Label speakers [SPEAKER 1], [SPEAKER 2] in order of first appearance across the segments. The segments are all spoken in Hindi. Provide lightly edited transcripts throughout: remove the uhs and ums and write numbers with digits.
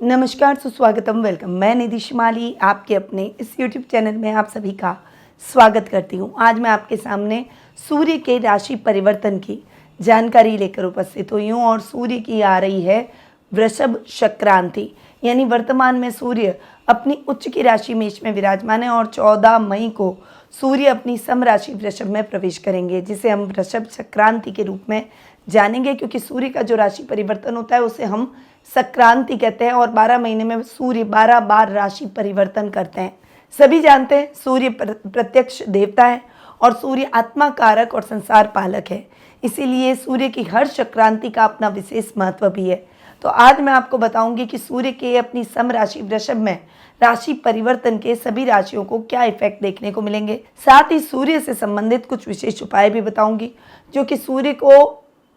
[SPEAKER 1] नमस्कार, सुस्वागतम, वेलकम। मैं निधि शिमाली आपके अपने इस YouTube चैनल में आप सभी का स्वागत करती हूँ। आज मैं आपके सामने सूर्य के राशि परिवर्तन की जानकारी लेकर उपस्थित हुई हूँ और सूर्य की आ रही है वृषभ संक्रांति, यानी वर्तमान में सूर्य अपनी उच्च की राशि मेष में विराजमान है और 14 मई को सूर्य अपनी सम राशि वृषभ में प्रवेश करेंगे, जिसे हम वृषभ संक्रांति के रूप में जानेंगे। क्योंकि सूर्य का जो राशि परिवर्तन होता है उसे हम संक्रांति कहते हैं और 12 महीने में सूर्य 12 बार राशि परिवर्तन करते हैं। सभी जानते हैं सूर्य प्रत्यक्ष देवता है और सूर्य आत्मा कारक और संसार पालक है, इसीलिए सूर्य की हर संक्रांति का अपना विशेष महत्व भी है। तो आज मैं आपको बताऊंगी कि सूर्य के अपनी सम राशि वृषभ में राशि परिवर्तन के सभी राशियों को क्या इफेक्ट देखने को मिलेंगे। साथ ही सूर्य से संबंधित कुछ विशेष उपाय भी बताऊंगी जो कि सूर्य को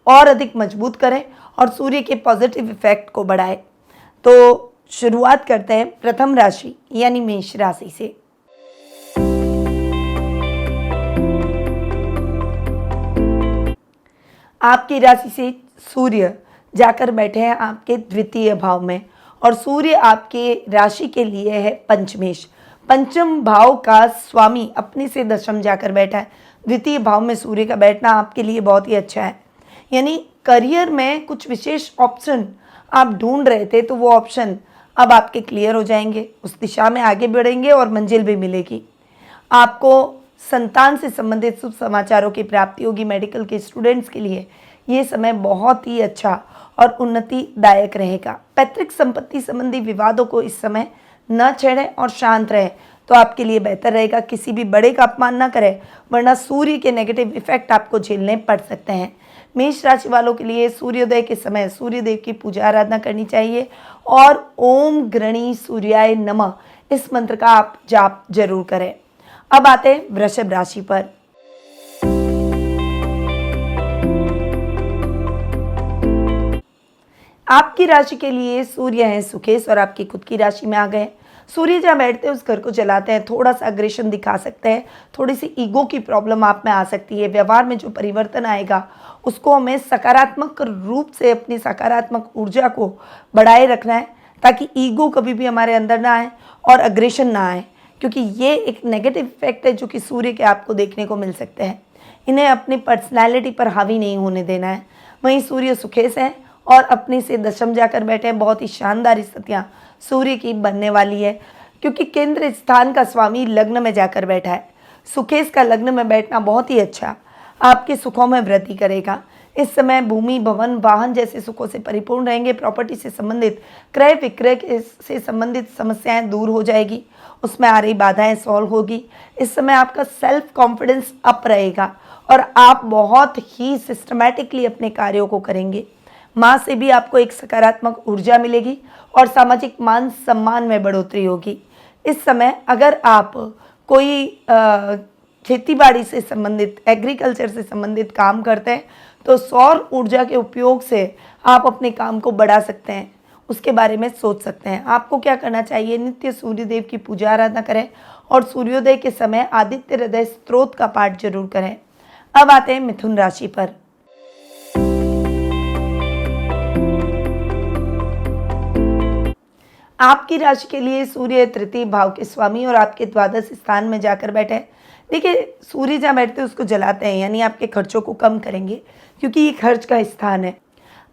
[SPEAKER 1] और अधिक मजबूत करें और सूर्य के पॉजिटिव इफेक्ट को बढ़ाए। तो शुरुआत करते हैं प्रथम राशि यानी मेष राशि से। आपकी राशि से सूर्य जाकर बैठे हैं आपके द्वितीय भाव में और सूर्य आपके राशि के लिए है पंचमेश। पंचम भाव का स्वामी अपने से दशम जाकर बैठा है। द्वितीय भाव में सूर्य का बैठना आपके लिए बहुत ही अच्छा है, यानी करियर में कुछ विशेष ऑप्शन आप ढूंढ रहे थे तो वो ऑप्शन अब आपके क्लियर हो जाएंगे, उस दिशा में आगे बढ़ेंगे और मंजिल भी मिलेगी। आपको संतान से संबंधित शुभ समाचारों की प्राप्ति होगी। मेडिकल के स्टूडेंट्स के लिए ये समय बहुत ही अच्छा और उन्नतिदायक रहेगा। पैतृक संपत्ति संबंधी विवादों को इस समय न छेड़ें और शांत रहें तो आपके लिए बेहतर रहेगा। किसी भी बड़े का अपमान न करें, वरना सूर्य के नेगेटिव इफेक्ट आपको झेलने पड़ सकते हैं। मेष राशि वालों के लिए सूर्योदय के समय सूर्य देव की पूजा आराधना करनी चाहिए और ओम गृणी सूर्याय नमः इस मंत्र का आप जाप जरूर करें। अब आते हैं वृषभ राशि पर। आपकी राशि के लिए सूर्य है सुकेश और आपकी खुद की राशि में आ गए। सूर्य जहाँ बैठते हैं उस घर को जलाते हैं, थोड़ा सा अग्रेशन दिखा सकते हैं, थोड़ी सी ईगो की प्रॉब्लम आप में आ सकती है। व्यवहार में जो परिवर्तन आएगा उसको हमें सकारात्मक रूप से अपनी सकारात्मक ऊर्जा को बढ़ाए रखना है ताकि ईगो कभी भी हमारे अंदर ना आए और अग्रेशन ना आए, क्योंकि ये एक नेगेटिव इफेक्ट है जो कि सूर्य के आपको देखने को मिल सकते हैं। इन्हें अपनी पर्सनैलिटी पर हावी नहीं होने देना है। वहीं सूर्य सुखेश हैं और अपने से दशम जाकर बैठे हैं। बहुत ही शानदार स्थितियाँ सूर्य की बनने वाली है क्योंकि केंद्र स्थान का स्वामी लग्न में जाकर बैठा है। सुकेश का लग्न में बैठना बहुत ही अच्छा आपके सुखों में वृद्धि करेगा। इस समय भूमि भवन वाहन जैसे सुखों से परिपूर्ण रहेंगे। प्रॉपर्टी से संबंधित क्रय विक्रय से संबंधित समस्याएं दूर हो जाएगी, उसमें आ रही बाधाएं सॉल्व होगी। इस समय आपका सेल्फ कॉन्फिडेंस अप रहेगा और आप बहुत ही सिस्टमैटिकली अपने कार्यों को करेंगे। माँ से भी आपको एक सकारात्मक ऊर्जा मिलेगी और सामाजिक मान सम्मान में बढ़ोतरी होगी। इस समय अगर आप कोई खेतीबाड़ी से संबंधित एग्रीकल्चर से संबंधित काम करते हैं तो सौर ऊर्जा के उपयोग से आप अपने काम को बढ़ा सकते हैं, उसके बारे में सोच सकते हैं। आपको क्या करना चाहिए, नित्य सूर्यदेव की पूजा आराधना करें और सूर्योदय के समय आदित्य हृदय स्तोत्र का पाठ जरूर करें। अब आते हैं मिथुन राशि पर। आपकी राशि के लिए सूर्य तृतीय भाव के स्वामी और आपके द्वादश स्थान में जाकर बैठे हैं। देखिए, सूर्य जहाँ बैठते हैं उसको जलाते हैं, यानी आपके खर्चों को कम करेंगे क्योंकि ये खर्च का स्थान है।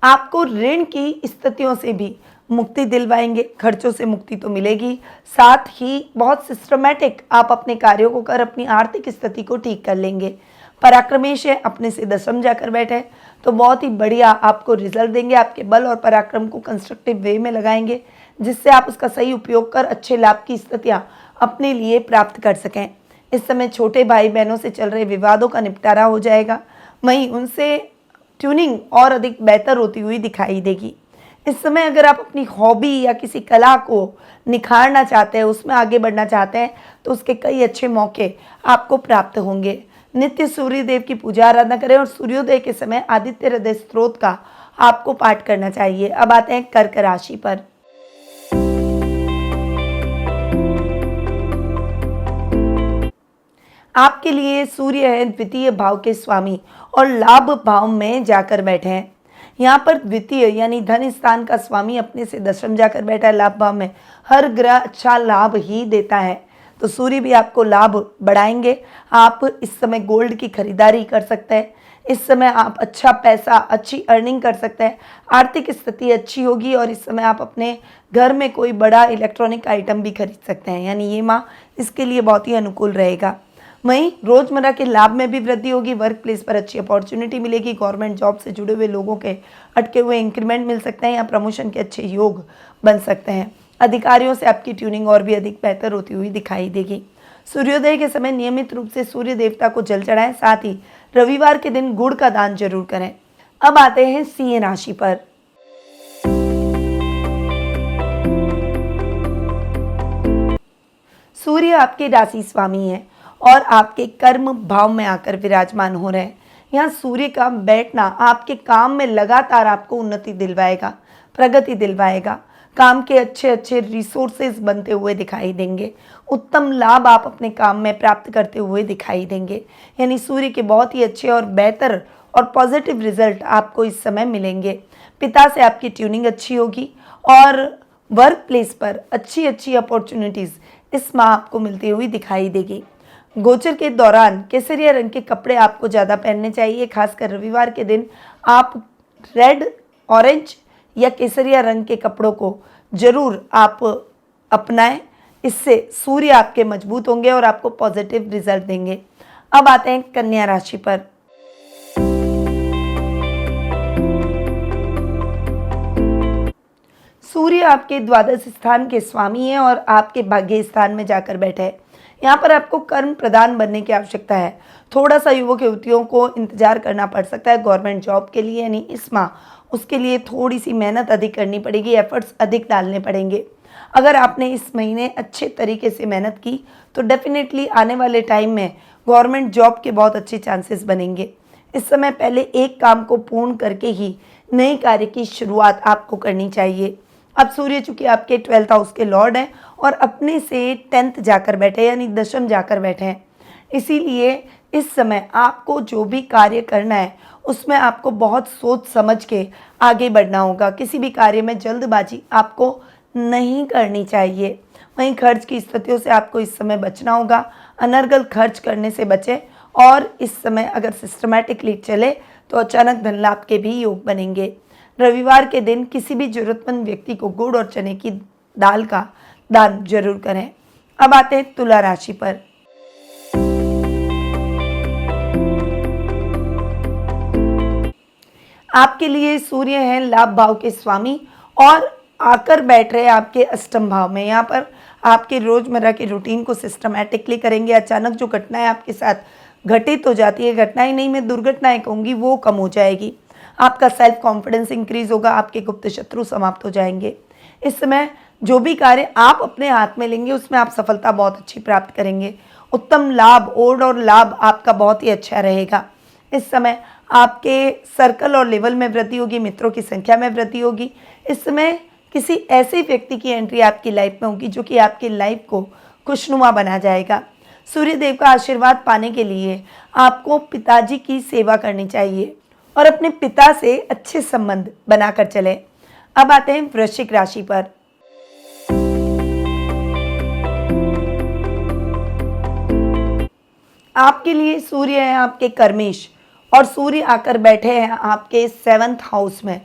[SPEAKER 1] आपको ऋण की स्थितियों से भी मुक्ति दिलवाएंगे। खर्चों से मुक्ति तो मिलेगी, साथ ही बहुत सिस्टमैटिक आप अपने कार्यों को कर अपनी आर्थिक स्थिति को ठीक कर लेंगे। पराक्रमेश है, अपने से दशम जाकर बैठे तो बहुत ही बढ़िया आपको रिजल्ट देंगे। आपके बल और पराक्रम को कंस्ट्रक्टिव वे में लगाएंगे जिससे आप उसका सही उपयोग कर अच्छे लाभ की स्थितियाँ अपने लिए प्राप्त कर सकें। इस समय छोटे भाई बहनों से चल रहे विवादों का निपटारा हो जाएगा, वहीं उनसे ट्यूनिंग और अधिक बेहतर होती हुई दिखाई देगी। इस समय अगर आप अपनी हॉबी या किसी कला को निखारना चाहते हैं, उसमें आगे बढ़ना चाहते हैं तो उसके कई अच्छे मौके आपको प्राप्त होंगे। नित्य सूर्य देव की पूजा आराधना करें और सूर्योदय के समय आदित्य हृदय स्तोत्र का आपको पाठ करना चाहिए। अब आते हैं कर्क राशि पर। आपके लिए सूर्य है द्वितीय भाव के स्वामी और लाभ भाव में जाकर बैठे हैं, यहाँ पर द्वितीय यानी धन स्थान का स्वामी अपने से दशम जाकर बैठा है लाभ भाव में। हर ग्रह अच्छा लाभ ही देता है, तो सूर्य भी आपको लाभ बढ़ाएंगे। आप इस समय गोल्ड की खरीदारी कर सकते हैं। इस समय आप अच्छा पैसा, अच्छी अर्निंग कर सकते हैं। आर्थिक स्थिति अच्छी होगी और इस समय आप अपने घर में कोई बड़ा इलेक्ट्रॉनिक आइटम भी खरीद सकते हैं, यानी ये माह इसके लिए बहुत ही अनुकूल रहेगा। वहीं रोजमर्रा के लाभ में भी वृद्धि होगी। वर्क प्लेस पर अच्छी अपॉर्चुनिटी मिलेगी। गवर्नमेंट जॉब से जुड़े हुए लोगों के अटके हुए इंक्रीमेंट मिल सकते हैं या प्रमोशन के अच्छे योग बन सकते हैं। अधिकारियों से आपकी ट्यूनिंग और भी अधिक बेहतर होती हुई दिखाई देगी। सूर्योदय के समय नियमित रूप से सूर्य देवता को जल चढ़ाएं, साथ ही रविवार के दिन गुड़ का दान जरूर करें। अब आते हैं सिंह राशि पर। सूर्य आपके राशि स्वामी है और आपके कर्म भाव में आकर विराजमान हो रहे हैं। यहाँ सूर्य का बैठना आपके काम में लगातार आपको उन्नति दिलवाएगा, प्रगति दिलवाएगा। काम के अच्छे अच्छे रिसोर्सेज बनते हुए दिखाई देंगे। उत्तम लाभ आप अपने काम में प्राप्त करते हुए दिखाई देंगे। यानी सूर्य के बहुत ही अच्छे और बेहतर और पॉजिटिव रिजल्ट आपको इस समय मिलेंगे। पिता से आपकी ट्यूनिंग अच्छी होगी और वर्क प्लेस पर अच्छी अच्छी अपॉर्चुनिटीज़ इस माह आपको मिलती हुई दिखाई देगी। गोचर के दौरान केसरिया रंग के कपड़े आपको ज़्यादा पहनने चाहिए। खासकर रविवार के दिन आप रेड, ऑरेंज या केसरिया रंग के कपड़ों को जरूर आप अपनाएं। इससे सूर्य आपके मजबूत होंगे और आपको पॉजिटिव रिजल्ट देंगे। अब आते हैं कन्या राशि पर। सूर्य आपके द्वादश स्थान के स्वामी है और आपके भाग्य स्थान में जाकर बैठे हैं। यहाँ पर आपको कर्म प्रधान बनने की आवश्यकता है। थोड़ा सा युवक युवतियों को इंतजार करना पड़ सकता है गवर्नमेंट जॉब के लिए, यानी इस माह उसके लिए थोड़ी सी मेहनत अधिक करनी पड़ेगी, एफर्ट्स अधिक डालने पड़ेंगे। अगर आपने इस महीने अच्छे तरीके से मेहनत की तो डेफिनेटली आने वाले टाइम में गवर्नमेंट जॉब के बहुत अच्छे चांसेस बनेंगे। इस समय पहले एक काम को पूर्ण करके ही नए कार्य की शुरुआत आपको करनी चाहिए। अब सूर्य चूंकि आपके 12th हाउस के लॉर्ड हैं और अपने से 10th जाकर बैठे यानी दशम जाकर बैठे हैं, इसीलिए इस समय आपको जो भी कार्य करना है उसमें आपको बहुत सोच समझ के आगे बढ़ना होगा। किसी भी कार्य में जल्दबाजी आपको नहीं करनी चाहिए। वहीं खर्च की स्थितियों से आपको इस समय बचना होगा। अनर्गल खर्च करने से बचें और इस समय अगर सिस्टमैटिकली चले तो अचानक धन लाभ के भी योग बनेंगे। रविवार के दिन किसी भी जरूरतमंद व्यक्ति को गुड़ और चने की दाल का दान जरूर करें। अब आते हैं तुला राशि पर। आपके लिए सूर्य हैं लाभ भाव के स्वामी और आकर बैठ रहे हैं आपके अष्टम भाव में। यहाँ पर आपके रोजमर्रा के रूटीन को सिस्टमैटिकली करेंगे। अचानक जो घटनाएं आपके साथ घटित हो जाती है, घटनाएं नहीं मैं दुर्घटनाएं कहूँगी, वो कम हो जाएगी। आपका सेल्फ कॉन्फिडेंस इंक्रीज होगा। आपके गुप्त शत्रु समाप्त हो जाएंगे। इस समय जो भी कार्य आप अपने हाथ में लेंगे उसमें आप सफलता बहुत अच्छी प्राप्त करेंगे। उत्तम लाभ, ओड और लाभ आपका बहुत ही अच्छा रहेगा। इस समय आपके सर्कल और लेवल में वृद्धि होगी। मित्रों की संख्या में वृद्धि होगी। इस समय किसी ऐसे व्यक्ति की एंट्री आपकी लाइफ में होगी जो कि आपकी लाइफ को खुशनुमा बना जाएगा। सूर्य देव का आशीर्वाद पाने के लिए आपको पिताजी की सेवा करनी चाहिए और अपने पिता से अच्छे संबंध बनाकर चलें। अब आते हैं वृश्चिक राशि पर। आपके लिए सूर्य है आपके कर्मेश और सूर्य आकर बैठे हैं आपके 7th हाउस में।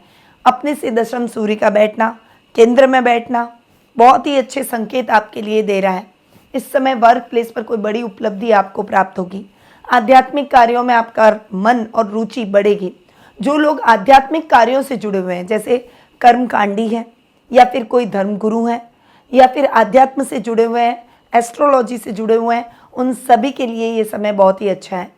[SPEAKER 1] अपने से दशम सूर्य का बैठना, केंद्र में बैठना बहुत ही अच्छे संकेत आपके लिए दे रहा है। इस समय वर्क प्लेस पर कोई बड़ी उपलब्धि आपको प्राप्त होगी। आध्यात्मिक कार्यों में आपका मन और रुचि बढ़ेगी। जो लोग आध्यात्मिक कार्यों से जुड़े हुए हैं, जैसे कर्मकांडी हैं या फिर कोई धर्मगुरु हैं या फिर आध्यात्म से जुड़े हुए हैं, एस्ट्रोलॉजी से जुड़े हुए हैं, उन सभी के लिए ये समय बहुत ही अच्छा है।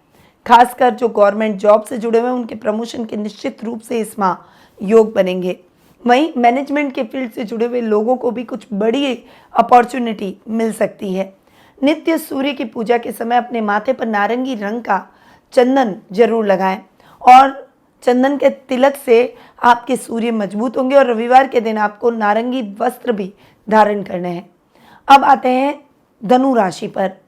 [SPEAKER 1] खासकर जो गवर्नमेंट जॉब से जुड़े हुए हैं उनके प्रमोशन के निश्चित रूप से इस माह योग बनेंगे। वहीं मैनेजमेंट के फील्ड से जुड़े हुए लोगों को भी कुछ बड़ी अपॉर्चुनिटी मिल सकती है। नित्य सूर्य की पूजा के समय अपने माथे पर नारंगी रंग का चंदन जरूर लगाएं और चंदन के तिलक से आपके सूर्य मजबूत होंगे और रविवार के दिन आपको नारंगी वस्त्र भी धारण करने हैं। अब आते हैं धनु राशि पर।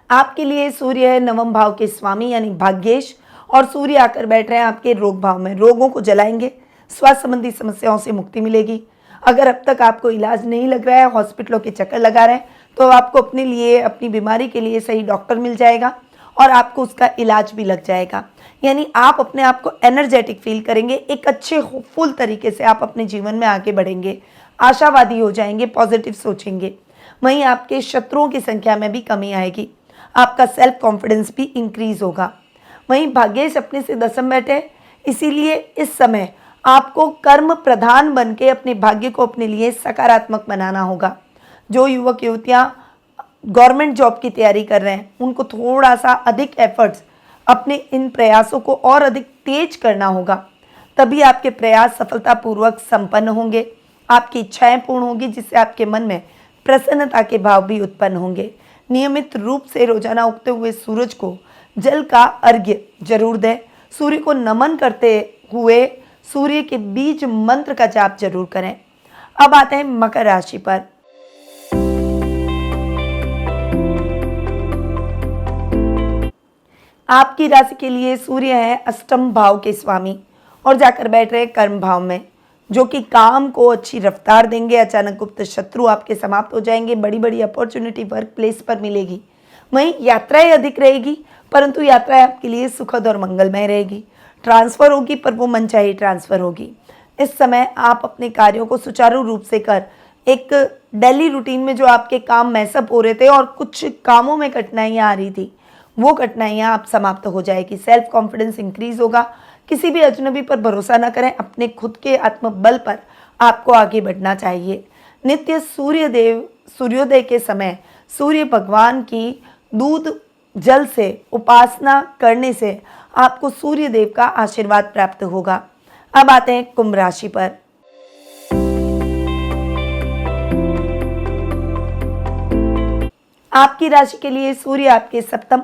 [SPEAKER 1] आपके लिए सूर्य है नवम भाव के स्वामी यानी भाग्येश, और सूर्य आकर बैठ रहे हैं आपके रोग भाव में। रोगों को जलाएंगे, स्वास्थ्य संबंधी समस्याओं से मुक्ति मिलेगी। अगर अब तक आपको इलाज नहीं लग रहा है, हॉस्पिटलों के चक्कर लगा रहे हैं, तो आपको अपने लिए, अपनी बीमारी के लिए सही डॉक्टर मिल जाएगा और आपको उसका इलाज भी लग जाएगा। यानी आप अपने आप को एनर्जेटिक फील करेंगे, एक अच्छे होपफुल तरीके से आप अपने जीवन में आगे बढ़ेंगे, आशावादी हो जाएंगे, पॉजिटिव सोचेंगे। वहीं आपके शत्रुओं की संख्या में भी कमी आएगी, आपका सेल्फ कॉन्फिडेंस भी इंक्रीज होगा। वहीं भाग्येश अपने से दसम बैठे, इसीलिए इस समय आपको कर्म प्रधान बन के अपने भाग्य को अपने लिए सकारात्मक बनाना होगा। जो युवक युवतियाँ गवर्नमेंट जॉब की तैयारी कर रहे हैं, उनको थोड़ा सा अधिक एफर्ट्स अपने इन प्रयासों को और अधिक तेज करना होगा, तभी आपके प्रयास सफलतापूर्वक संपन्न होंगे, आपकी इच्छाएं पूर्ण होगी, जिससे आपके मन में प्रसन्नता के भाव भी उत्पन्न होंगे। नियमित रूप से रोजाना उगते हुए सूरज को जल का अर्घ्य जरूर दें। सूर्य को नमन करते हुए सूर्य के बीज मंत्र का जाप जरूर करें। अब आते हैं मकर राशि पर। आपकी राशि के लिए सूर्य है अष्टम भाव के स्वामी और जाकर बैठ रहे कर्म भाव में, जो कि काम को अच्छी रफ्तार देंगे। अचानक गुप्त शत्रु आपके समाप्त हो जाएंगे, बड़ी बड़ी अपॉर्चुनिटी वर्क प्लेस पर मिलेगी। वहीं यात्राएं अधिक रहेगी, परंतु यात्राएं आपके लिए सुखद और मंगलमय रहेगी। ट्रांसफर होगी, पर वो मनचाही ट्रांसफर होगी। इस समय आप अपने कार्यों को सुचारू रूप से कर एक डेली रूटीन में जो आपके काम मैसअप हो रहे थे और कुछ कामों में कठिनाइयाँ आ रही थी, वो कठिनाइयाँ आप समाप्त हो जाएगी। सेल्फ कॉन्फिडेंस इंक्रीज होगा। किसी भी अजनबी पर भरोसा न करें, अपने खुद के आत्मबल पर आपको आगे बढ़ना चाहिए। नित्य सूर्योदय के समय सूर्य भगवान की दूध जल से उपासना करने से आपको सूर्य देव का आशीर्वाद प्राप्त होगा। अब आते हैं कुंभ राशि पर। आपकी राशि के लिए सूर्य आपके सप्तम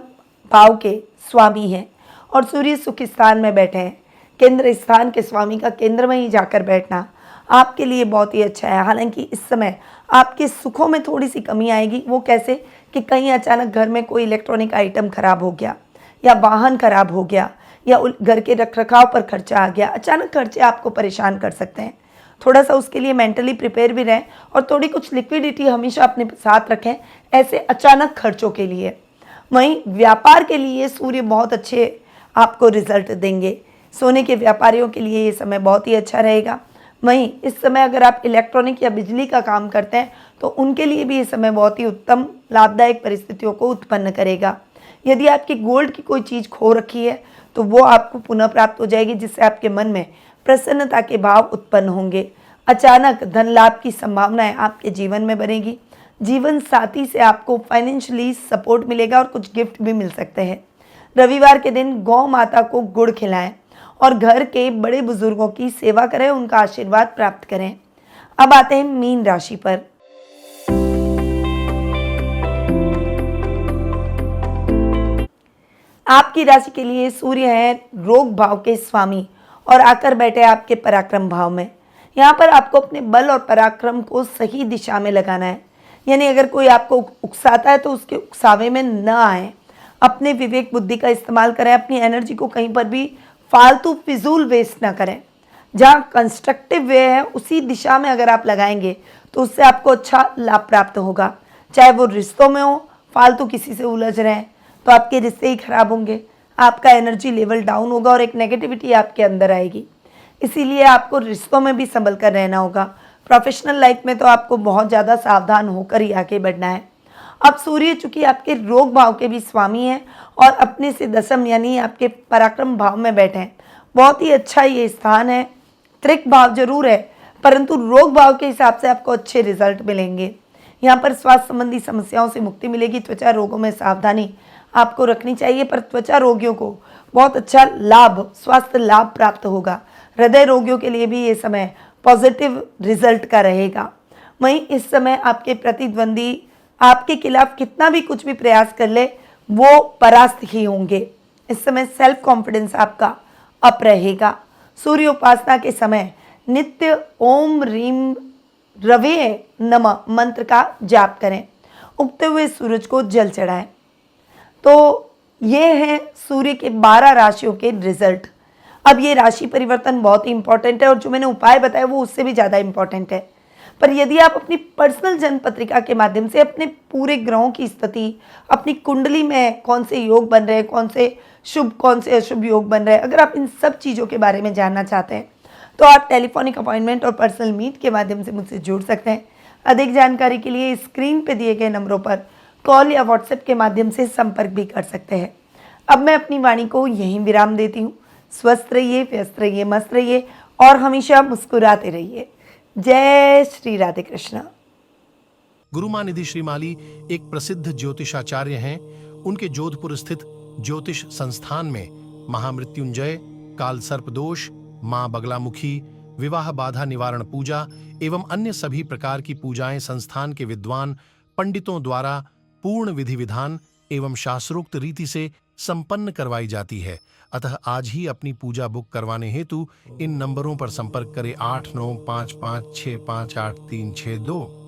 [SPEAKER 1] भाव के स्वामी हैं और सूर्य सुख स्थान में बैठे हैं। केंद्र स्थान के स्वामी का केंद्र में ही जाकर बैठना आपके लिए बहुत ही अच्छा है। हालांकि इस समय आपके सुखों में थोड़ी सी कमी आएगी। वो कैसे कि कहीं अचानक घर में कोई इलेक्ट्रॉनिक आइटम खराब हो गया या वाहन खराब हो गया या घर के रखरखाव पर खर्चा आ गया। अचानक खर्चे आपको परेशान कर सकते हैं। थोड़ा सा उसके लिए मेंटली प्रिपेयर भी रहें और थोड़ी कुछ लिक्विडिटी हमेशा अपने साथ रखें ऐसे अचानक खर्चों के लिए। वहीं व्यापार के लिए सूर्य बहुत अच्छे आपको रिजल्ट देंगे। सोने के व्यापारियों के लिए ये समय बहुत ही अच्छा रहेगा। वहीं इस समय अगर आप इलेक्ट्रॉनिक या बिजली का काम करते हैं तो उनके लिए भी ये समय बहुत ही उत्तम लाभदायक परिस्थितियों को उत्पन्न करेगा। यदि आपकी गोल्ड की कोई चीज़ खो रखी है तो वो आपको पुनः प्राप्त हो जाएगी, जिससे आपके मन में प्रसन्नता के भाव उत्पन्न होंगे। अचानक धन लाभ की संभावनाएं आपके जीवन में बनेगी। जीवन साथी से आपको फाइनेंशियली सपोर्ट मिलेगा और कुछ गिफ्ट भी मिल सकते हैं। रविवार के दिन गौ माता को गुड़ खिलाएं और घर के बड़े बुजुर्गों की सेवा करें, उनका आशीर्वाद प्राप्त करें। अब आते हैं मीन राशि पर। आपकी राशि के लिए सूर्य है रोग भाव के स्वामी और आकर बैठे आपके पराक्रम भाव में। यहाँ पर आपको अपने बल और पराक्रम को सही दिशा में लगाना है। यानी अगर कोई आपको उकसाता है तो उसके उकसावे में न आए। अपने विवेक बुद्धि का इस्तेमाल करें। अपनी एनर्जी को कहीं पर भी फालतू फिजूल वेस्ट ना करें। जहाँ कंस्ट्रक्टिव वे है उसी दिशा में अगर आप लगाएंगे तो उससे आपको अच्छा लाभ प्राप्त होगा। चाहे वो रिश्तों में हो, फालतू किसी से उलझ रहे हैं तो आपके रिश्ते ही खराब होंगे, आपका एनर्जी लेवल डाउन होगा और एक नेगेटिविटी आपके अंदर आएगी। इसीलिए आपको रिश्तों में भी संभल कर रहना होगा। प्रोफेशनल लाइफ में तो आपको बहुत ज़्यादा सावधान होकर ही आगे बढ़ना है। अब सूर्य चूंकि आपके रोग भाव के भी स्वामी हैं और अपने से दसम यानी आपके पराक्रम भाव में बैठे हैं। बहुत ही अच्छा ये स्थान है। त्रिक भाव जरूर है, परंतु रोग भाव के हिसाब से आपको अच्छे रिजल्ट मिलेंगे। यहाँ पर स्वास्थ्य संबंधी समस्याओं से मुक्ति मिलेगी। त्वचा रोगों में सावधानी आपको रखनी चाहिए, पर त्वचा रोगियों को बहुत अच्छा लाभ, स्वास्थ्य लाभ प्राप्त होगा। हृदय रोगियों के लिए भी ये समय पॉजिटिव रिजल्ट का रहेगा। वहीं इस समय आपके प्रतिद्वंदी आपके खिलाफ कितना भी कुछ भी प्रयास कर ले, वो परास्त ही होंगे। इस समय सेल्फ कॉन्फिडेंस आपका अप रहेगा। सूर्य उपासना के समय नित्य ओम रीम रवे नमः मंत्र का जाप करें। उगते हुए सूरज को जल चढ़ाएं। तो ये हैं सूर्य के 12 राशियों के रिजल्ट। अब ये राशि परिवर्तन बहुत ही इंपॉर्टेंट है और जो मैंने उपाय बताया वो उससे भी ज़्यादा इंपॉर्टेंट है। पर यदि आप अपनी पर्सनल जन्म पत्रिका के माध्यम से अपने पूरे ग्रहों की स्थिति, अपनी कुंडली में कौन से योग बन रहे हैं, कौन से शुभ कौन से अशुभ योग बन रहे हैं, अगर आप इन सब चीज़ों के बारे में जानना चाहते हैं तो आप टेलीफोनिक अपॉइंटमेंट और पर्सनल मीट के माध्यम से मुझसे जुड़ सकते हैं। अधिक जानकारी के लिए स्क्रीन पे दिए गए नंबरों पर कॉल या व्हाट्सएप के माध्यम से संपर्क भी कर सकते हैं। अब मैं अपनी वाणी को यहीं विराम देती हूँ। स्वस्थ रहिए, व्यस्त रहिए, मस्त रहिए और हमेशा मुस्कुराते रहिए। जय श्री राधे कृष्णा।
[SPEAKER 2] गुरुमां निधि श्रीमाली एक प्रसिद्ध ज्योतिषाचार्य हैं। उनके जोधपुर स्थित ज्योतिष संस्थान में महामृत्युंजय, काल सर्प दोष, मां बगलामुखी, विवाह बाधा निवारण पूजा एवं अन्य सभी प्रकार की पूजाएं संस्थान के विद्वान पंडितों द्वारा पूर्ण विधि विधान एवं शास्त्रोक्त रीति से संपन्न करवाई जाती है। अतः आज ही अपनी पूजा बुक करवाने हेतु इन नंबरों पर संपर्क करें 8955658362।